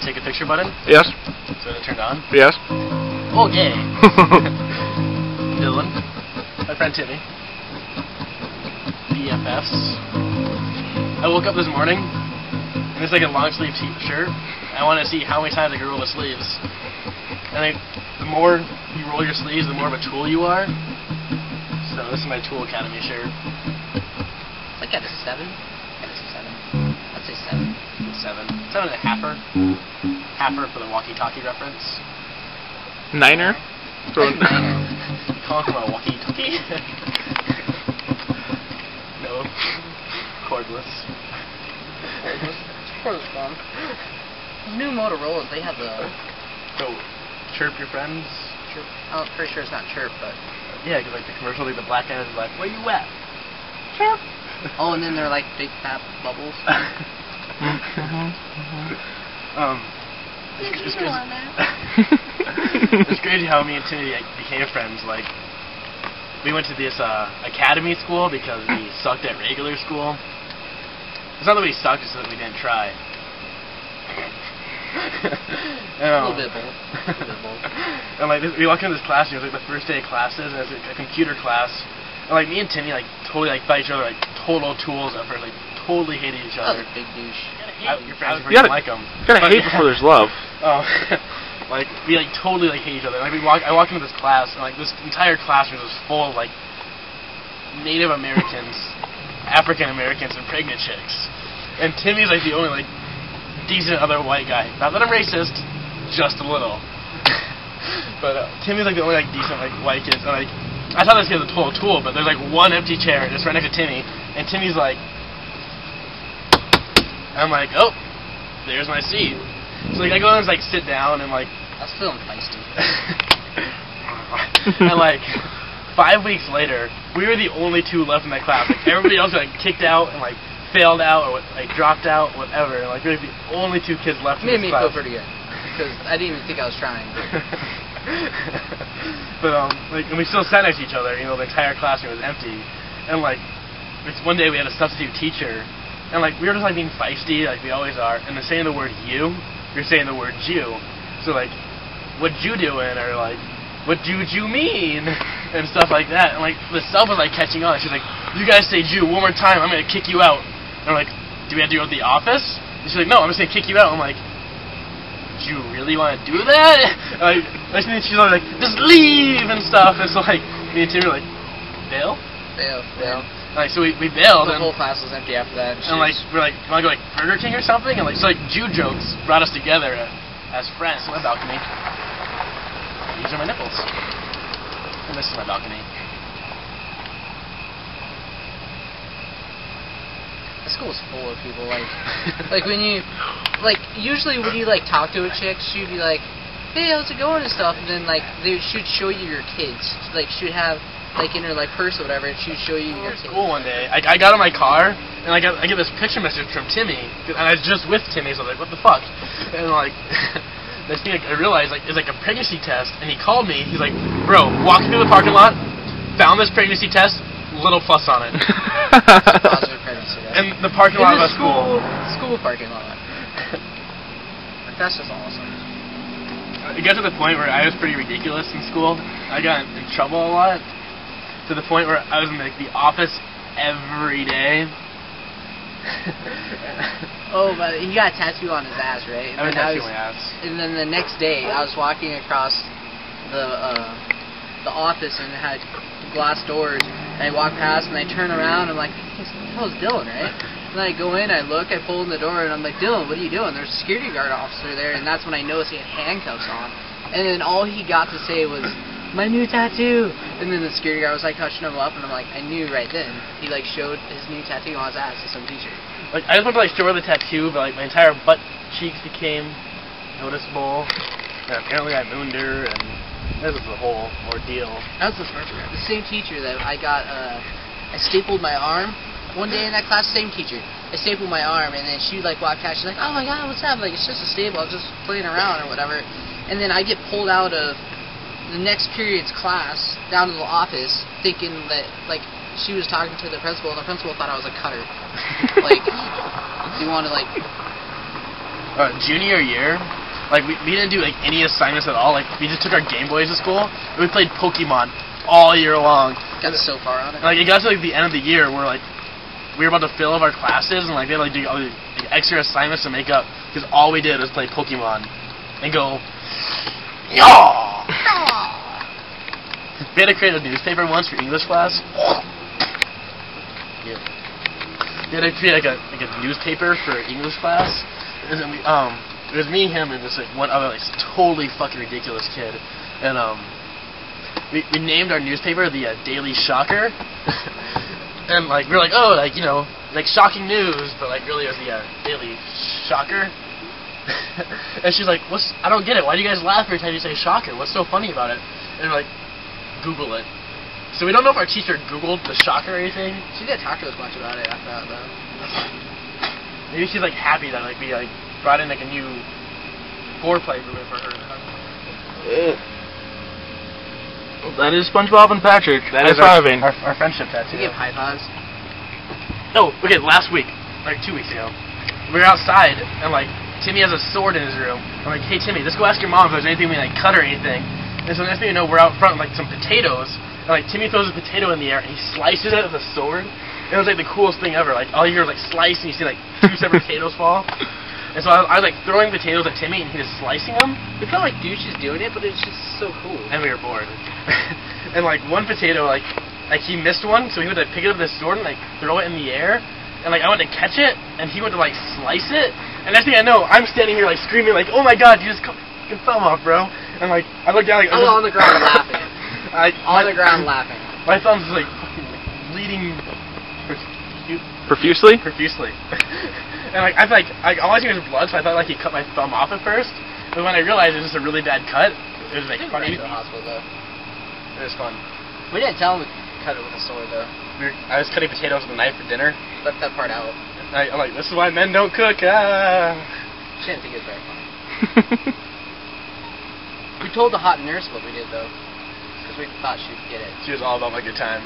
take a picture button? Yes. So it turned on? Yes. Oh, yay. Dylan. My friend Timmy. BFFs. I woke up this morning, and it's like a long sleeve t-shirt. I want to see how many times I can roll the sleeves. And the more you roll your sleeves, the more of a tool you are. So this is my Tool Academy shirt. It's like at a 7. I'd say 7. 7. 7 and a halfer. Halfer for the walkie-talkie reference. Niner. Niner. You call it from a walkie-talkie? No. Cordless. Cordless phone. New Motorola's, they have the... So, chirp your friends? Chirp. I'm pretty sure it's not chirp, but... Yeah, because like the commercial, like the black guy is like, where you at? Chirp! Oh, and then they're like big fat bubbles. It's crazy how me and Timmy became friends. Like, we went to this academy school because we sucked at regular school. It's not that we sucked, it's that we didn't try. A little bit both. And like we walked into this class, and it was like the first day of classes, and it was like a computer class. And like me and Timmy like totally like fight each other, like total tools at first, like totally hated each other. That was a big douche. Your friends were like them. You gotta hate before there's love. Oh, like we like totally like hate each other. Like I walked into this class, and like this entire classroom was full of like Native Americans, African Americans, and pregnant chicks. And Timmy's like the only like decent other white guy. Not that I'm racist, just a little. But Timmy's like the only like decent like white kid. And like I thought this kid was a total tool, but there's like one empty chair just right next to Timmy, and Timmy's like, I'm like, oh, there's my seat. So like I go and like sit down and like I was feeling feisty. And like 5 weeks later, we were the only two left in that class. Like everybody else got like kicked out and like failed out or like dropped out, whatever. And like we were the only two kids left in this class. Made me feel pretty good because I didn't even think I was trying. But like, and we still sat next to each other. You know, the entire classroom was empty. And like, one day we had a substitute teacher, and like we were just like being feisty, like we always are. And instead of the word "you," you're saying the word "Jew." So like, what you doing? Or like, what do you mean? And stuff like that. And like the sub was like catching on. She's like, you guys say Jew one more time, I'm gonna kick you out. And I'm like, do we have to go to the office? And she's like, no, I'm just gonna kick you out. I'm like, do you really want to do that? Like, she's like, just leave and stuff. And so like, me and Timmy were like, bail? Bail. Like, so we bailed. The whole class was empty after that. And like, we're like, you want to go like Burger King or something? And like, so like Jew jokes brought us together as friends. So my balcony. These are my nipples. And this is my balcony. The school's full of people, like when you, like, usually when you, like, talk to a chick, she'd be like, hey, how's it going and stuff, and then, like, she'd show you your kids, like, she'd have, like, in her, like, purse or whatever, and she'd show you your kids. School one day, I got in my car, and I get this picture message from Timmy, and I was just with Timmy, so I was like, what the fuck, and, like, this thing, I realized, like, it's like a pregnancy test, and he called me, he's like, bro, walking through the parking lot, found this pregnancy test, little plus on it. Positive pregnancy, right? And the parking lot of a school. School parking lot. Like, that's just awesome. It got to the point where I was pretty ridiculous in school. I got in trouble a lot, to the point where I was in like the office every day. Oh, but he got a tattoo on his ass, right? I had a tattoo on my ass. And then the next day, I was walking across the office, and it had glass doors, and I walk past, and I turn around, and I'm like, that was Dylan, right? And then I go in, I look, I pull in the door, and I'm like, Dylan, what are you doing? There's a security guard officer there, and that's when I noticed he had handcuffs on. And then all he got to say was, my new tattoo! And then the security guard was like touching him up, and I'm like, I knew right then. He like showed his new tattoo on his ass to some teacher. Like, I just wanted to like show her the tattoo, but like my entire butt cheeks became noticeable, and apparently I mooned her, and this was the whole ordeal. That was the same teacher that I got, I stapled my arm. One day in that class, same teacher. I stapled my arm, and then she like walked past, she's like, oh my god, what's up? Like, it's just a staple, I was just playing around or whatever. And then I get pulled out of the next period's class, down to the office, thinking that, like, she was talking to the principal, and the principal thought I was a cutter. Like, he wanted, like... Junior year, Like we didn't do like any assignments at all. Like we just took our Game Boys to school and we played Pokemon all year long. Got so far on it. And, like it got to like the end of the year where like we were about to fill up our classes and like they had like do all the extra assignments to make up because all we did was play Pokemon and go. Yaw! We had to create a newspaper once for English class. Yeah. We had to create like a newspaper for English class, and then we it was me, him, and this like one other like totally fucking ridiculous kid, and we named our newspaper the Daily Shocker, and like we were like, oh, like you know, like shocking news, but like really it was the Daily Shocker. And she's like, I don't get it. Why do you guys laugh every time you say shocker? What's so funny about it? And we're like, Google it. So we don't know if our teacher Googled the shocker or anything. She didn't talk to us much about it after that, though. Maybe she's like happy that like we like brought in like a new foreplay movement for her. That is SpongeBob and Patrick. That is our friendship tattoo. We give high fives. Oh, okay, last week, like 2 weeks ago, we were outside and like Timmy has a sword in his room. I'm like, hey Timmy, let's go ask your mom if there's anything we like cut or anything. And so next thing you know, we're out front with like some potatoes. And like Timmy throws a potato in the air and he slices it with a sword. And it was like the coolest thing ever. Like all you hear is like slice and you see like 2 separate potatoes fall. And so I was like throwing potatoes at Timmy and he was slicing them. We felt like douches doing it, but it's just so cool. And we were bored. And like one potato, like he missed one, so he would like pick it up with his sword and like throw it in the air. And like I went to catch it, and he went to like slice it. And next thing I know, I'm standing here like screaming like, "Oh my God, you just cut your thumb off, bro!" And like I look down like I was on the ground laughing. On the ground laughing. My thumb's like bleeding Profusely? Profusely. And like all I see was blood, so I thought like he cut my thumb off at first. But when I realized it was just a really bad cut, it was like funny. To the hospital though. It was fun. We didn't tell him to cut it with a sword though. I was cutting potatoes with a knife for dinner. Left that part out. I'm like, this is why men don't cook. Ah. She didn't think it was very funny. We told the hot nurse what we did though, because we thought she'd get it. She was all about my good time.